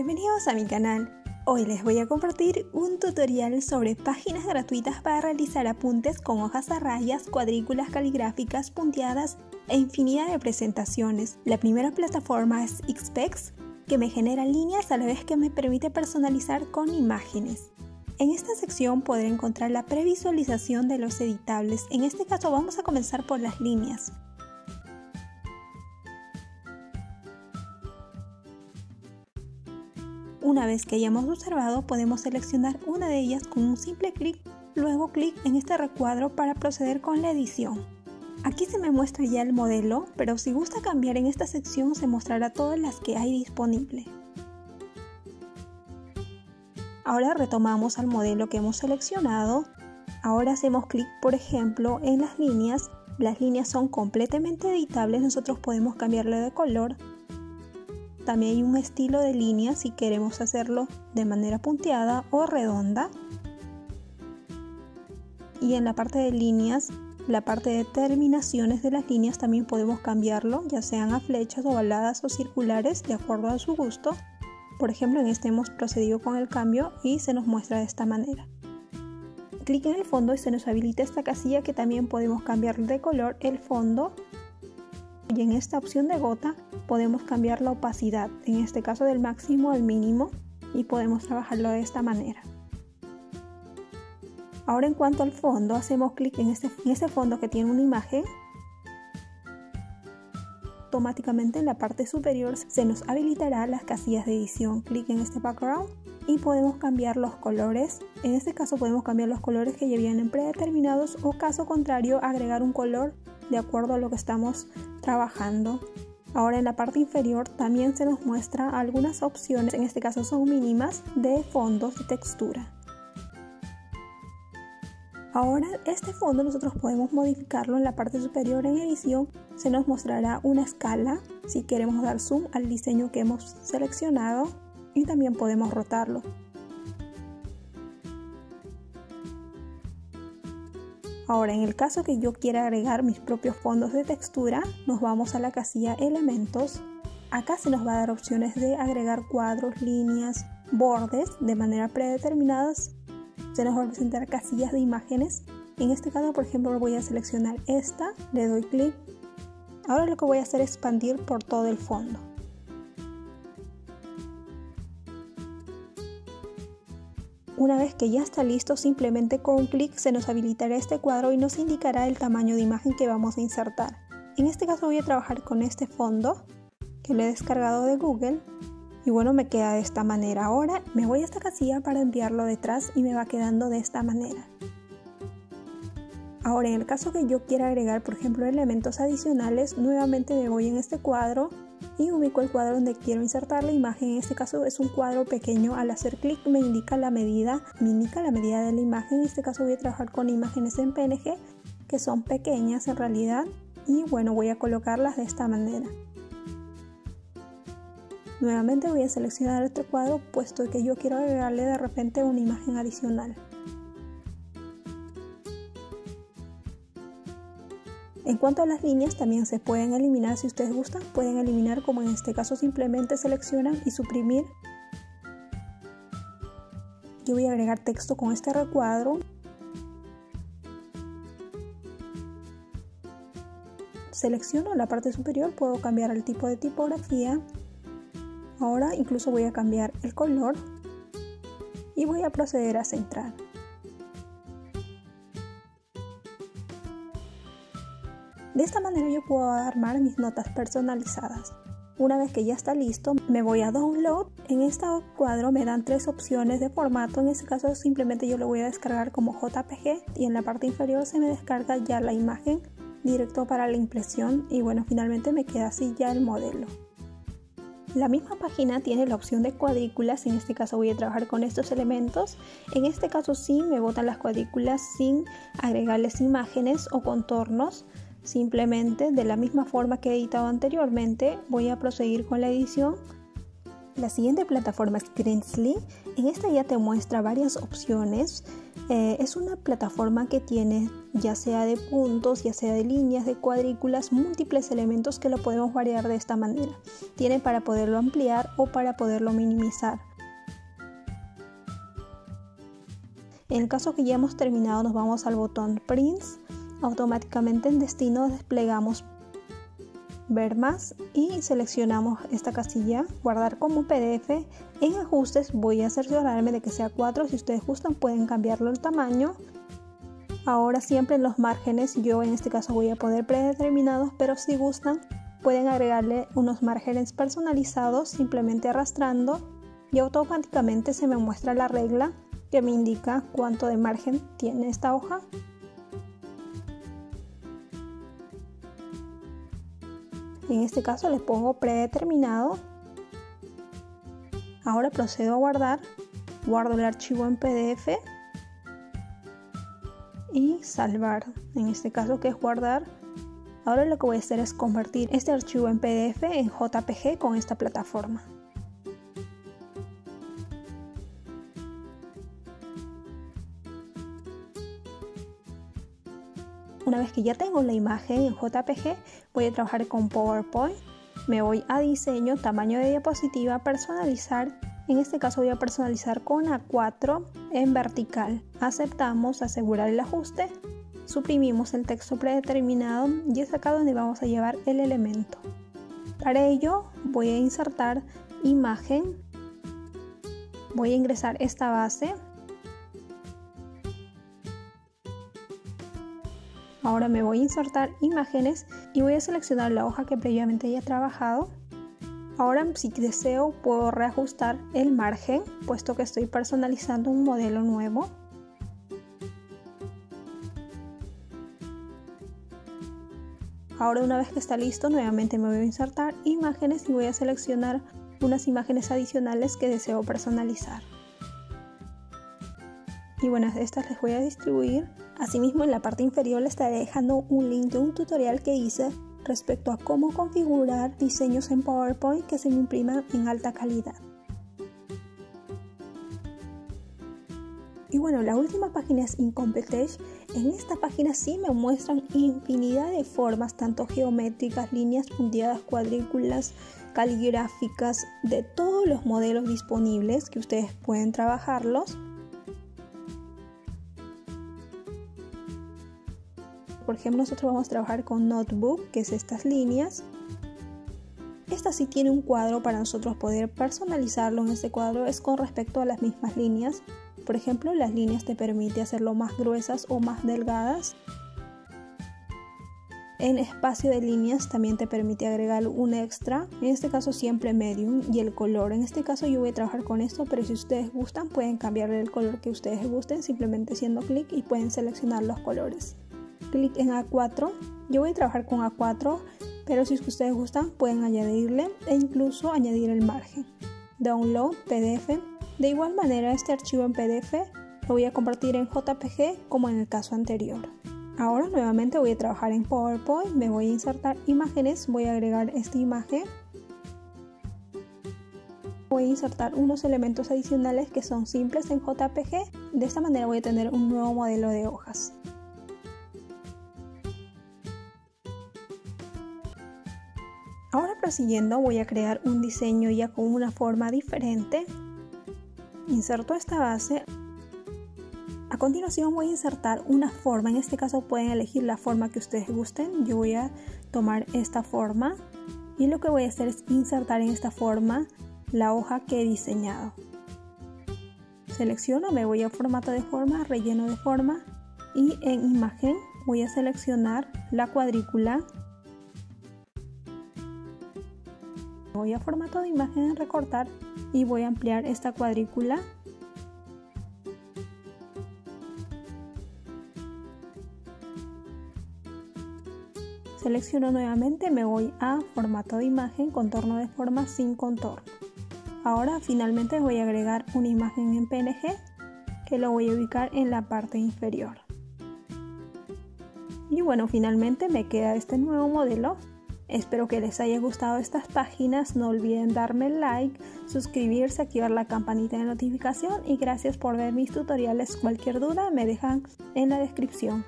bienvenidos a mi canal. Hoy les voy a compartir un tutorial sobre páginas gratuitas para realizar apuntes con hojas a rayas, cuadrículas caligráficas, punteadas e infinidad de presentaciones. La primera plataforma es Xpex, que me genera líneas a la vez que me permite personalizar con imágenes. En esta sección podré encontrar la previsualización de los editables. En este caso vamos a comenzar por las líneas. Una vez que hayamos observado, podemos seleccionar una de ellas con un simple clic, luego clic en este recuadro para proceder con la edición. Aquí se me muestra ya el modelo, pero si gusta cambiar en esta sección se mostrará todas las que hay disponible. Ahora retomamos al modelo que hemos seleccionado. Ahora hacemos clic, por ejemplo, en las líneas. Las líneas son completamente editables, nosotros podemos cambiarle de color. También hay un estilo de línea si queremos hacerlo de manera punteada o redonda. Y en la parte de líneas, la parte de terminaciones de las líneas también podemos cambiarlo, ya sean a flechas, ovaladas o circulares, de acuerdo a su gusto. Por ejemplo, en este hemos procedido con el cambio y se nos muestra de esta manera. Clic en el fondo y se nos habilita esta casilla que también podemos cambiar de color el fondo. Y en esta opción de gota podemos cambiar la opacidad, en este caso del máximo al mínimo, y podemos trabajarlo de esta manera. Ahora en cuanto al fondo, hacemos clic en este fondo que tiene una imagen. Automáticamente en la parte superior se nos habilitará las casillas de edición. Clic en este background y podemos cambiar los colores. En este caso podemos cambiar los colores que ya vienen predeterminados o, caso contrario, agregar un color de acuerdo a lo que estamos trabajando. Ahora en la parte inferior también se nos muestra algunas opciones, en este caso son mínimas, de fondos de textura. Ahora este fondo nosotros podemos modificarlo. En la parte superior en edición se nos mostrará una escala si queremos dar zoom al diseño que hemos seleccionado, y también podemos rotarlo. Ahora en el caso que yo quiera agregar mis propios fondos de textura, nos vamos a la casilla elementos. Acá se nos va a dar opciones de agregar cuadros, líneas, bordes de manera predeterminadas. Se nos va a presentar casillas de imágenes. En este caso, por ejemplo, voy a seleccionar esta, le doy clic. Ahora lo que voy a hacer es expandir por todo el fondo. Una vez que ya está listo, simplemente con un clic se nos habilitará este cuadro y nos indicará el tamaño de imagen que vamos a insertar. En este caso voy a trabajar con este fondo que lo he descargado de Google. Y bueno, me queda de esta manera. Ahora me voy a esta casilla para enviarlo detrás y me va quedando de esta manera. Ahora en el caso que yo quiera agregar, por ejemplo, elementos adicionales, nuevamente me voy en este cuadro y ubico el cuadro donde quiero insertar la imagen. En este caso es un cuadro pequeño. Al hacer clic me indica la medida de la imagen. En este caso voy a trabajar con imágenes en PNG que son pequeñas en realidad. Y bueno, voy a colocarlas de esta manera. Nuevamente voy a seleccionar este cuadro puesto que yo quiero agregarle de repente una imagen adicional. En cuanto a las líneas, también se pueden eliminar si ustedes gustan. Pueden eliminar, como en este caso simplemente seleccionan y suprimir. Yo voy a agregar texto con este recuadro. Selecciono la parte superior, puedo cambiar el tipo de tipografía. Ahora incluso voy a cambiar el color y voy a proceder a centrar. De esta manera yo puedo armar mis notas personalizadas. Una vez que ya está listo, me voy a Download. En este cuadro me dan 3 opciones de formato. En este caso simplemente yo lo voy a descargar como JPG y en la parte inferior se me descarga ya la imagen directo para la impresión. Y bueno, finalmente me queda así ya el modelo. La misma página tiene la opción de cuadrículas. En este caso voy a trabajar con estos elementos. En este caso sí me botan las cuadrículas sin agregarles imágenes o contornos. Simplemente de la misma forma que he editado anteriormente voy a proseguir con la edición. La siguiente plataforma es Greensly. En esta ya te muestra varias opciones. Es una plataforma que tiene, ya sea de puntos, ya sea de líneas, de cuadrículas, múltiples elementos que lo podemos variar de esta manera. Tiene para poderlo ampliar o para poderlo minimizar. En el caso que ya hemos terminado, nos vamos al botón Prints. Automáticamente en destino desplegamos Ver más y seleccionamos esta casilla, guardar como PDF. En ajustes voy a cerciorarme de que sea 4, si ustedes gustan pueden cambiarlo el tamaño. Ahora siempre en los márgenes, yo en este caso voy a poner predeterminados, pero si gustan pueden agregarle unos márgenes personalizados simplemente arrastrando y automáticamente se me muestra la regla que me indica cuánto de margen tiene esta hoja. En este caso le pongo predeterminado. Ahora procedo a guardar. Guardo el archivo en PDF y salvar. En este caso, que es guardar. Ahora lo que voy a hacer es convertir este archivo en PDF en JPG con esta plataforma. Una vez que ya tengo la imagen en JPG, voy a trabajar con PowerPoint. Me voy a diseño, tamaño de diapositiva, personalizar. En este caso voy a personalizar con A4 en vertical. Aceptamos, asegurar el ajuste. Suprimimos el texto predeterminado y es acá donde vamos a llevar el elemento. Para ello voy a insertar imagen. Voy a ingresar esta base. Ahora me voy a insertar imágenes y voy a seleccionar la hoja que previamente haya trabajado. Ahora, si deseo, puedo reajustar el margen, puesto que estoy personalizando un modelo nuevo. Ahora, una vez que está listo, nuevamente me voy a insertar imágenes y voy a seleccionar unas imágenes adicionales que deseo personalizar. Y bueno, estas les voy a distribuir. Asimismo, en la parte inferior les estaré dejando un link de un tutorial que hice respecto a cómo configurar diseños en PowerPoint que se me impriman en alta calidad. Y bueno, la última página es Incompetech. En esta página sí me muestran infinidad de formas, tanto geométricas, líneas punteadas, cuadrículas, caligráficas, de todos los modelos disponibles que ustedes pueden trabajarlos. Por ejemplo, nosotros vamos a trabajar con Notebook, que es estas líneas. Esta sí tiene un cuadro para nosotros poder personalizarlo. En este cuadro es con respecto a las mismas líneas. Por ejemplo, las líneas te permite hacerlo más gruesas o más delgadas. En espacio de líneas también te permite agregar un extra. En este caso siempre medium, y el color. En este caso yo voy a trabajar con esto, pero si ustedes gustan pueden cambiarle el color que ustedes gusten, simplemente haciendo clic y pueden seleccionar los colores. Clic en A4, yo voy a trabajar con A4, pero si ustedes gustan pueden añadirle e incluso añadir el margen. Download PDF. De igual manera, este archivo en PDF lo voy a convertir en JPG como en el caso anterior. Ahora nuevamente voy a trabajar en PowerPoint, me voy a insertar imágenes, voy a agregar esta imagen. Voy a insertar unos elementos adicionales que son simples en JPG. De esta manera voy a tener un nuevo modelo de hojas. Ahora, prosiguiendo, voy a crear un diseño ya con una forma diferente. Inserto esta base. A continuación voy a insertar una forma. En este caso pueden elegir la forma que ustedes gusten. Yo voy a tomar esta forma y lo que voy a hacer es insertar en esta forma la hoja que he diseñado. Selecciono, me voy a formato de forma, relleno de forma y en imagen voy a seleccionar la cuadrícula. Voy a formato de imagen en recortar y voy a ampliar esta cuadrícula. Selecciono nuevamente, me voy a formato de imagen, contorno de forma sin contorno. Ahora finalmente voy a agregar una imagen en PNG que lo voy a ubicar en la parte inferior. Y bueno, finalmente me queda este nuevo modelo. Espero que les haya gustado estas páginas. No olviden darme like, suscribirse, activar la campanita de notificación y gracias por ver mis tutoriales. Cualquier duda me dejan en la descripción.